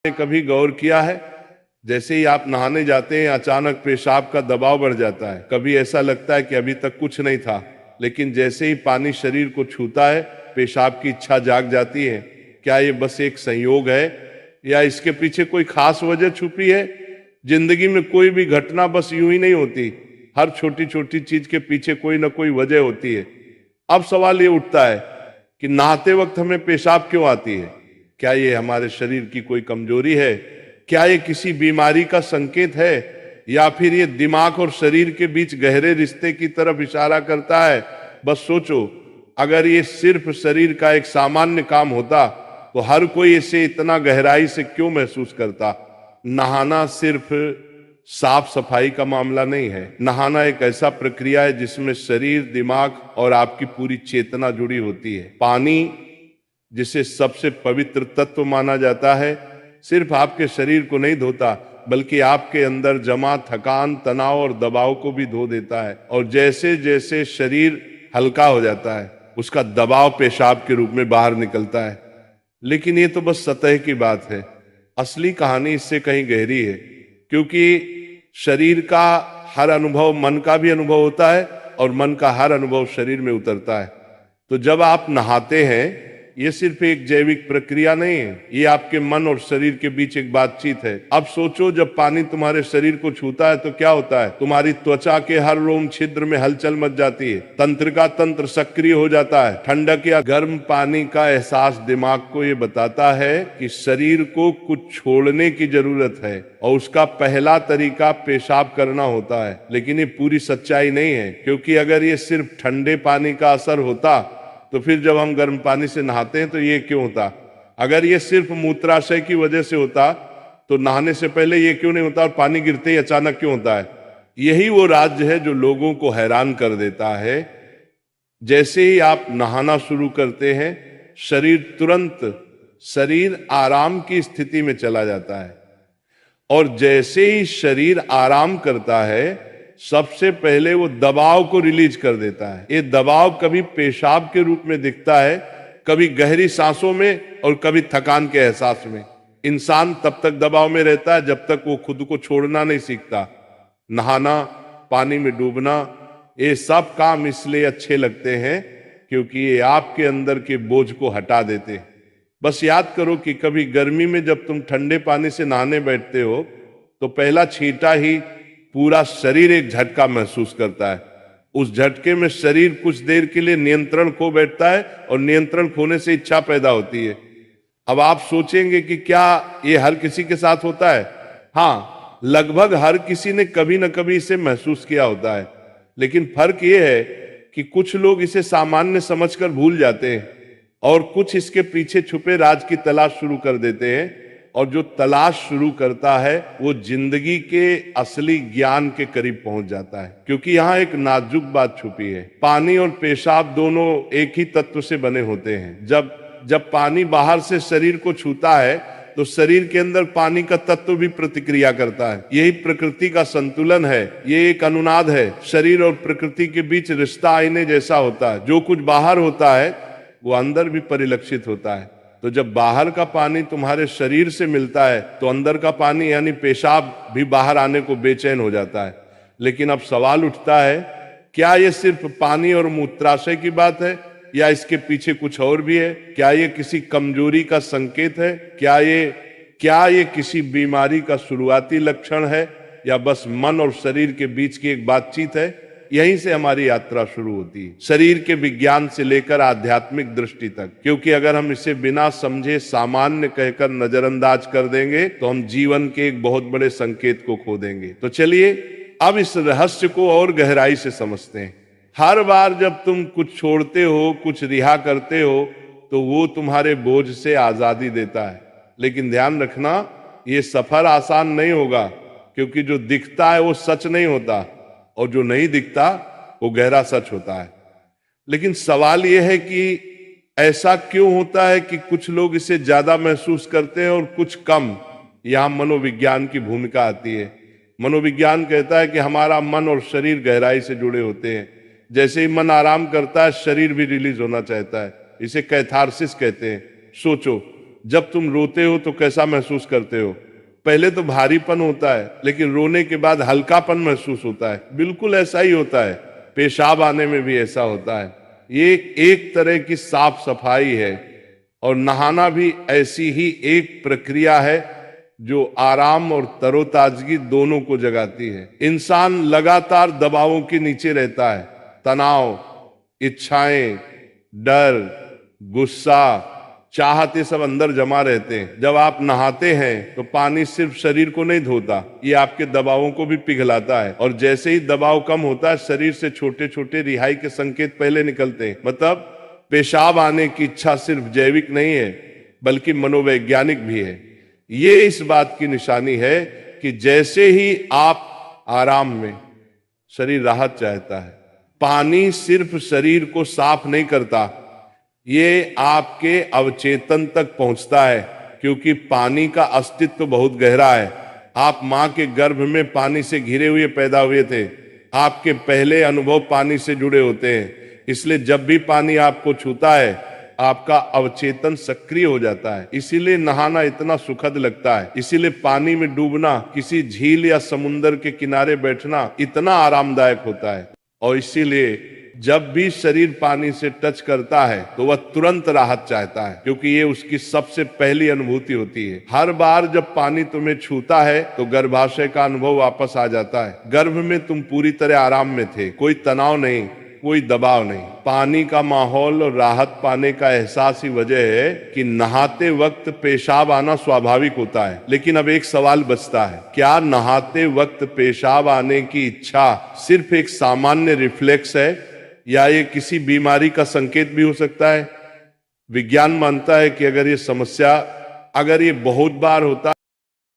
आपने कभी गौर किया है, जैसे ही आप नहाने जाते हैं अचानक पेशाब का दबाव बढ़ जाता है। कभी ऐसा लगता है कि अभी तक कुछ नहीं था, लेकिन जैसे ही पानी शरीर को छूता है पेशाब की इच्छा जाग जाती है। क्या ये बस एक संयोग है या इसके पीछे कोई खास वजह छुपी है? जिंदगी में कोई भी घटना बस यूं ही नहीं होती, हर छोटी छोटी चीज के पीछे कोई ना कोई वजह होती है। अब सवाल ये उठता है कि नहाते वक्त हमें पेशाब क्यों आती है? क्या ये हमारे शरीर की कोई कमजोरी है? क्या ये किसी बीमारी का संकेत है, या फिर ये दिमाग और शरीर के बीच गहरे रिश्ते की तरफ इशारा करता है? बस सोचो, अगर ये सिर्फ शरीर का एक सामान्य काम होता तो हर कोई इसे इतना गहराई से क्यों महसूस करता? नहाना सिर्फ साफ सफाई का मामला नहीं है। नहाना एक ऐसा प्रक्रिया है जिसमें शरीर, दिमाग और आपकी पूरी चेतना जुड़ी होती है। पानी, जिसे सबसे पवित्र तत्व माना जाता है, सिर्फ आपके शरीर को नहीं धोता बल्कि आपके अंदर जमा थकान, तनाव और दबाव को भी धो देता है। और जैसे जैसे शरीर हल्का हो जाता है उसका दबाव पेशाब के रूप में बाहर निकलता है। लेकिन ये तो बस सतह की बात है, असली कहानी इससे कहीं गहरी है। क्योंकि शरीर का हर अनुभव मन का भी अनुभव होता है और मन का हर अनुभव शरीर में उतरता है। तो जब आप नहाते हैं, ये सिर्फ एक जैविक प्रक्रिया नहीं है, ये आपके मन और शरीर के बीच एक बातचीत है। अब सोचो, जब पानी तुम्हारे शरीर को छूता है तो क्या होता है? तुम्हारी त्वचा के हर रोम छिद्र में हलचल मच जाती है, तंत्रिका तंत्र सक्रिय हो जाता है। ठंडक या गर्म पानी का एहसास दिमाग को ये बताता है कि शरीर को कुछ छोड़ने की जरूरत है, और उसका पहला तरीका पेशाब करना होता है। लेकिन ये पूरी सच्चाई नहीं है, क्योंकि अगर ये सिर्फ ठंडे पानी का असर होता तो फिर जब हम गर्म पानी से नहाते हैं तो ये क्यों होता? अगर ये सिर्फ मूत्राशय की वजह से होता तो नहाने से पहले ये क्यों नहीं होता, और पानी गिरते ही अचानक क्यों होता है? यही वो राज्य है जो लोगों को हैरान कर देता है। जैसे ही आप नहाना शुरू करते हैं, शरीर आराम की स्थिति में चला जाता है, और जैसे ही शरीर आराम करता है सबसे पहले वो दबाव को रिलीज कर देता है। ये दबाव कभी पेशाब के रूप में दिखता है, कभी गहरी सांसों में, और कभी थकान के एहसास में। इंसान तब तक दबाव में रहता है जब तक वो खुद को छोड़ना नहीं सीखता। नहाना, पानी में डूबना, ये सब काम इसलिए अच्छे लगते हैं क्योंकि ये आपके अंदर के बोझ को हटा देते हैं। बस याद करो कि कभी गर्मी में जब तुम ठंडे पानी से नहाने बैठते हो तो पहला छींटा ही पूरा शरीर एक झटका महसूस करता है। उस झटके में शरीर कुछ देर के लिए नियंत्रण खो बैठता है, और नियंत्रण खोने से इच्छा पैदा होती है। अब आप सोचेंगे कि क्या ये हर किसी के साथ होता है? हाँ, लगभग हर किसी ने कभी न कभी इसे महसूस किया होता है। लेकिन फर्क ये है कि कुछ लोग इसे सामान्य समझकर भूल जाते हैं, और कुछ इसके पीछे छुपे राज की तलाश शुरू कर देते हैं। और जो तलाश शुरू करता है वो जिंदगी के असली ज्ञान के करीब पहुंच जाता है। क्योंकि यहाँ एक नाजुक बात छुपी है, पानी और पेशाब दोनों एक ही तत्व से बने होते हैं। जब पानी बाहर से शरीर को छूता है तो शरीर के अंदर पानी का तत्व भी प्रतिक्रिया करता है। यही प्रकृति का संतुलन है, ये एक अनुनाद है। शरीर और प्रकृति के बीच रिश्ता आईने जैसा होता है। जो कुछ बाहर होता है वो अंदर भी परिलक्षित होता है। तो जब बाहर का पानी तुम्हारे शरीर से मिलता है तो अंदर का पानी यानी पेशाब भी बाहर आने को बेचैन हो जाता है। लेकिन अब सवाल उठता है, क्या ये सिर्फ पानी और मूत्राशय की बात है, या इसके पीछे कुछ और भी है? क्या ये किसी कमजोरी का संकेत है? क्या ये किसी बीमारी का शुरुआती लक्षण है, या बस मन और शरीर के बीच की एक बातचीत है? यहीं से हमारी यात्रा शुरू होती है, शरीर के विज्ञान से लेकर आध्यात्मिक दृष्टि तक। क्योंकि अगर हम इसे बिना समझे सामान्य कहकर नजरअंदाज कर देंगे तो हम जीवन के एक बहुत बड़े संकेत को खो देंगे। तो चलिए अब इस रहस्य को और गहराई से समझते हैं। हर बार जब तुम कुछ छोड़ते हो, कुछ रिहा करते हो, तो वो तुम्हारे बोझ से आजादी देता है। लेकिन ध्यान रखना, ये सफर आसान नहीं होगा, क्योंकि जो दिखता है वो सच नहीं होता, और जो नहीं दिखता वो गहरा सच होता है। लेकिन सवाल यह है कि ऐसा क्यों होता है कि कुछ लोग इसे ज्यादा महसूस करते हैं और कुछ कम? यहां मनोविज्ञान की भूमिका आती है। मनोविज्ञान कहता है कि हमारा मन और शरीर गहराई से जुड़े होते हैं। जैसे ही मन आराम करता है शरीर भी रिलीज होना चाहता है। इसे कैथारसिस कहते हैं। सोचो, जब तुम रोते हो तो कैसा महसूस करते हो? पहले तो भारीपन होता है, लेकिन रोने के बाद हल्कापन महसूस होता है। बिल्कुल ऐसा ही होता है, पेशाब आने में भी ऐसा होता है। ये एक तरह की साफ सफाई है, और नहाना भी ऐसी ही एक प्रक्रिया है जो आराम और तरोताजगी दोनों को जगाती है। इंसान लगातार दबावों के नीचे रहता है, तनाव, इच्छाएं, डर, गुस्सा, चाहत, ये सब अंदर जमा रहते हैं। जब आप नहाते हैं तो पानी सिर्फ शरीर को नहीं धोता, ये आपके दबावों को भी पिघलाता है। और जैसे ही दबाव कम होता है, शरीर से छोटे छोटे रिहाई के संकेत पहले निकलते हैं। मतलब पेशाब आने की इच्छा सिर्फ जैविक नहीं है, बल्कि मनोवैज्ञानिक भी है। ये इस बात की निशानी है कि जैसे ही आप आराम में, शरीर राहत चाहता है। पानी सिर्फ शरीर को साफ नहीं करता, ये आपके अवचेतन तक पहुंचता है, क्योंकि पानी का अस्तित्व बहुत गहरा है। आप मां के गर्भ में पानी से घिरे हुए पैदा हुए थे। आपके पहले अनुभव पानी से जुड़े होते हैं। इसलिए जब भी पानी आपको छूता है, आपका अवचेतन सक्रिय हो जाता है। इसीलिए नहाना इतना सुखद लगता है। इसीलिए पानी में डूबना, किसी झील या समुंदर के किनारे बैठना इतना आरामदायक होता है। और इसीलिए जब भी शरीर पानी से टच करता है तो वह तुरंत राहत चाहता है, क्योंकि ये उसकी सबसे पहली अनुभूति होती है। हर बार जब पानी तुम्हें छूता है तो गर्भाशय का अनुभव वापस आ जाता है। गर्भ में तुम पूरी तरह आराम में थे, कोई तनाव नहीं, कोई दबाव नहीं। पानी का माहौल और राहत पाने का एहसास ही वजह है कि नहाते वक्त पेशाब आना स्वाभाविक होता है। लेकिन अब एक सवाल बचता है, क्या नहाते वक्त पेशाब आने की इच्छा सिर्फ एक सामान्य रिफ्लेक्स है, या ये किसी बीमारी का संकेत भी हो सकता है? विज्ञान मानता है कि अगर ये बहुत बार होता